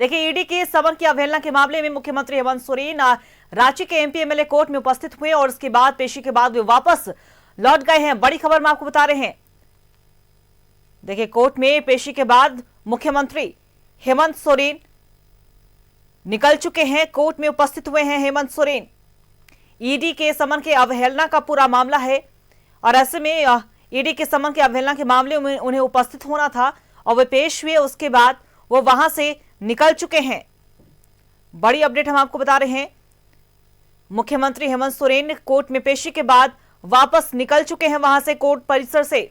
देखिए, ईडी के समन की अवहेलना के मामले में मुख्यमंत्री हेमंत सोरेन रांची के एमपी एमएलए कोर्ट में उपस्थित हुए और उसके बाद पेशी के बाद वे वापस लौट गए हैं। बड़ी खबर मैं आपको बता रहे हैं। देखिए, कोर्ट में पेशी के बाद मुख्यमंत्री हेमंत सोरेन निकल चुके हैं, कोर्ट में उपस्थित हुए हैं हेमंत सोरेन। ईडी के समन के अवहेलना का पूरा मामला है और ऐसे में ईडी के समन के अवहेलना के मामले में उन्हें उपस्थित होना था और वे पेश हुए, उसके बाद वो वहां से निकल चुके हैं। बड़ी अपडेट हम आपको बता रहे हैं। मुख्यमंत्री हेमंत सोरेन कोर्ट में पेशी के बाद वापस निकल चुके हैं वहां से, कोर्ट परिसर से।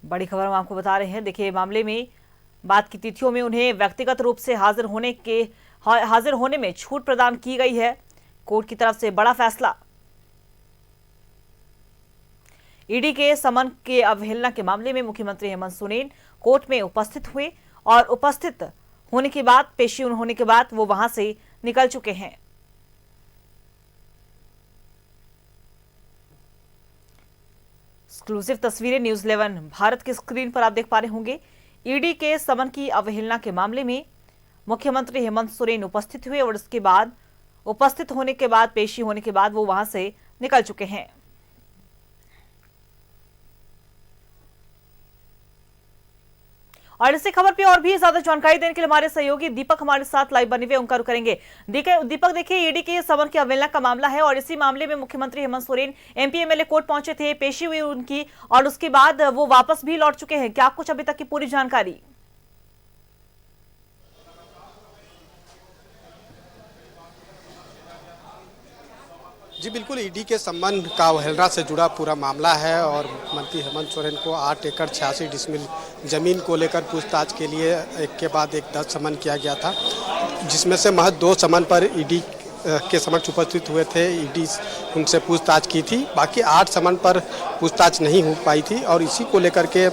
बड़ी खबर हम आपको बता रहे हैं। देखिए, मामले में बात की तिथियों में उन्हें व्यक्तिगत रूप से हाजिर होने में छूट प्रदान की गई है। कोर्ट की तरफ से बड़ा फैसला। ईडी के समन के अवहेलना के मामले में मुख्यमंत्री हेमंत सोरेन कोर्ट में उपस्थित हुए और उपस्थित होने के बाद पेशी होने के बाद वो वहां से निकल चुके हैं। एक्सक्लूसिव तस्वीरें न्यूज़ 11 भारत की स्क्रीन पर आप देख पा रहे होंगे। ईडी के समन की अवहेलना के मामले में मुख्यमंत्री हेमंत सोरेन उपस्थित हुए और उसके बाद उपस्थित होने के बाद पेशी होने के बाद वो वहां से निकल चुके हैं। और इसी खबर पे और भी ज्यादा जानकारी देने के लिए हमारे सहयोगी दीपक हमारे साथ लाइव बने हुए, उनका रुख करेंगे। दीपक, देखिए, ईडी के समन की अवहेलना का मामला है और इसी मामले में मुख्यमंत्री Hemant Soren MP MLA court पहुंचे थे, पेशी हुई उनकी और उसके बाद वो वापस भी लौट चुके हैं। क्या कुछ अभी तक की पूरी जानकारी? जी बिल्कुल, ईडी के सम्मान का अवहेलना से जुड़ा पूरा मामला है और मुख्यमंत्री हेमंत सोरेन को 8 एकड़ 86 डिसमिल जमीन को लेकर पूछताछ के लिए एक के बाद एक 10 समन किया गया था, जिसमें से महज 2 समन पर ईडी के समक्ष उपस्थित हुए थे। ईडी उनसे पूछताछ की थी, बाकी 8 समन पर पूछताछ नहीं हो पाई थी और इसी को लेकर के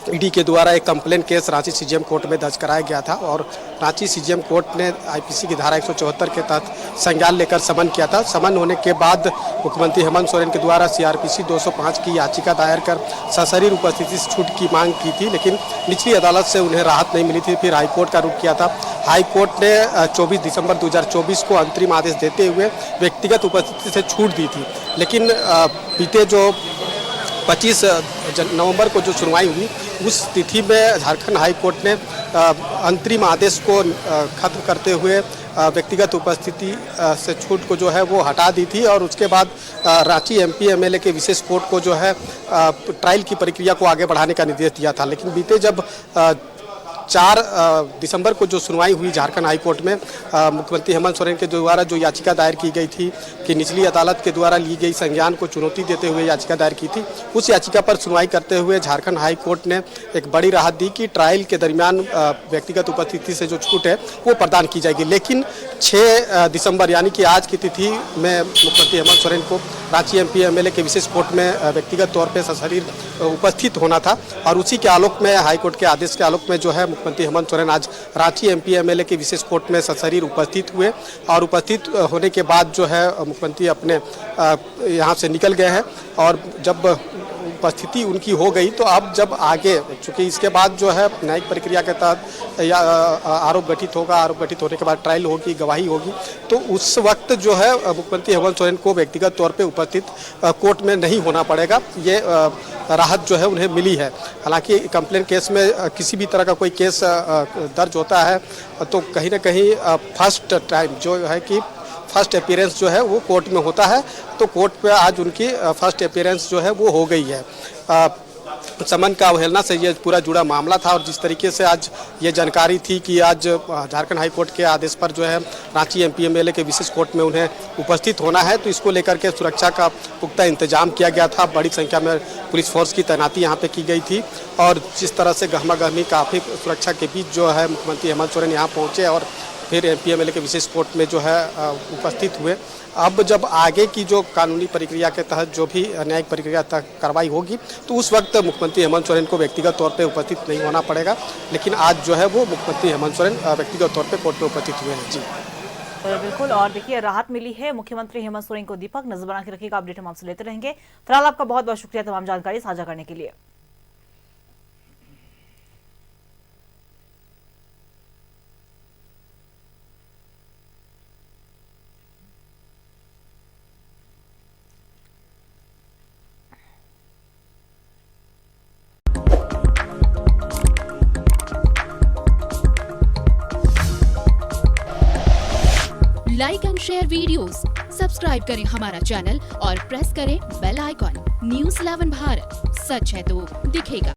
ईडी के द्वारा एक complaint case Ranchi CGM court में दर्ज कराया गया था और रांची सीजीएम कोर्ट ने आईपीसी की धारा 174 के तहत संज्ञान लेकर समन किया था। समन होने के बाद मुख्यमंत्री हेमंत सोरेन के द्वारा सीआरपीसी 205 की याचिका दायर कर सशरीर उपस्थिति से छूट की मांग की थी, लेकिन निचली अदालत से उन्हें राहत नहीं मिली थी। फिर हाईकोर्ट का रुख किया था। हाईकोर्ट ने 24 दिसंबर 2024 को अंतरिम आदेश देते हुए व्यक्तिगत उपस्थिति से छूट दी थी, लेकिन बीते जो 25 नवंबर को जो सुनवाई हुई उस तिथि में झारखंड हाई कोर्ट ने अंतरिम आदेश को खत्म करते हुए व्यक्तिगत उपस्थिति से छूट को जो है वो हटा दी थी और उसके बाद रांची एमपी एमएलए के विशेष कोर्ट को जो है ट्रायल की प्रक्रिया को आगे बढ़ाने का निर्देश दिया था। लेकिन बीते जब 4 दिसंबर को जो सुनवाई हुई झारखंड हाई कोर्ट में मुख्यमंत्री हेमंत सोरेन के द्वारा जो याचिका दायर की गई थी कि निचली अदालत के द्वारा ली गई संज्ञान को चुनौती देते हुए याचिका दायर की थी, उस याचिका पर सुनवाई करते हुए झारखंड हाई कोर्ट ने एक बड़ी राहत दी कि ट्रायल के दरमियान व्यक्तिगत उपस्थिति से जो छूट है वो प्रदान की जाएगी। लेकिन 6 दिसंबर यानी कि आज की तिथि में मुख्यमंत्री हेमंत सोरेन को रांची एमपी एमएलए के विशेष कोर्ट में व्यक्तिगत तौर पर सशरीर उपस्थित होना था और उसी के आलोक में हाईकोर्ट के आदेश के आलोक में जो है मुख्यमंत्री हेमंत सोरेन आज रांची एमपी एमएलए के विशेष कोर्ट में सशरीर उपस्थित हुए और उपस्थित होने के बाद जो है मुख्यमंत्री अपने यहाँ से निकल गए हैं और जब उपस्थिति उनकी हो गई तो अब जब आगे, चूँकि इसके बाद जो है न्यायिक प्रक्रिया के तहत या आरोप गठित होगा, आरोप गठित होने के बाद ट्रायल होगी, गवाही होगी, तो उस वक्त जो है मुख्यमंत्री हेमंत सोरेन को व्यक्तिगत तौर पे उपस्थित कोर्ट में नहीं होना पड़ेगा। ये राहत जो है उन्हें मिली है। हालांकि कंप्लेन केस में किसी भी तरह का कोई केस दर्ज होता है तो कहीं ना कहीं फर्स्ट टाइम जो है कि फर्स्ट अपीयरेंस जो है वो कोर्ट में होता है, तो कोर्ट पे आज उनकी फर्स्ट अपीयरेंस जो है वो हो गई है। समन का अवहेलना से ये पूरा जुड़ा मामला था और जिस तरीके से आज ये जानकारी थी कि आज झारखंड हाई कोर्ट के आदेश पर जो है रांची एमपी एमएलए के विशेष कोर्ट में उन्हें उपस्थित होना है, तो इसको लेकर के सुरक्षा का पुख्ता इंतजाम किया गया था। बड़ी संख्या में पुलिस फोर्स की तैनाती यहाँ पे की गई थी और जिस तरह से गहमा गहमी काफ़ी सुरक्षा के बीच जो है मुख्यमंत्री हेमंत सोरेन यहाँ पहुँचे और फिर एमपी एमएलए के विशेष कोर्ट में जो है उपस्थित हुए। अब जब आगे की जो कानूनी प्रक्रिया के तहत जो भी न्यायिक प्रक्रिया तक कार्रवाई होगी तो उस वक्त मुख्यमंत्री हेमंत सोरेन को व्यक्तिगत तौर पे उपस्थित नहीं होना पड़ेगा, लेकिन आज जो है वो मुख्यमंत्री हेमंत सोरेन व्यक्तिगत तौर पे कोर्ट में उपस्थित हुए हैं। जी बिल्कुल। और देखिए राहत मिली है मुख्यमंत्री हेमंत सोरेन को। दीपक नजर बना के रखिएगा, अपडेट हम आपसे लेते रहेंगे। फिलहाल आपका बहुत बहुत शुक्रिया तमाम जानकारी साझा करने के लिए। Like and share videos, subscribe करें हमारा चैनल और प्रेस करें बेल आइकॉन। न्यूज़ 11 भारत, सच है तो दिखेगा।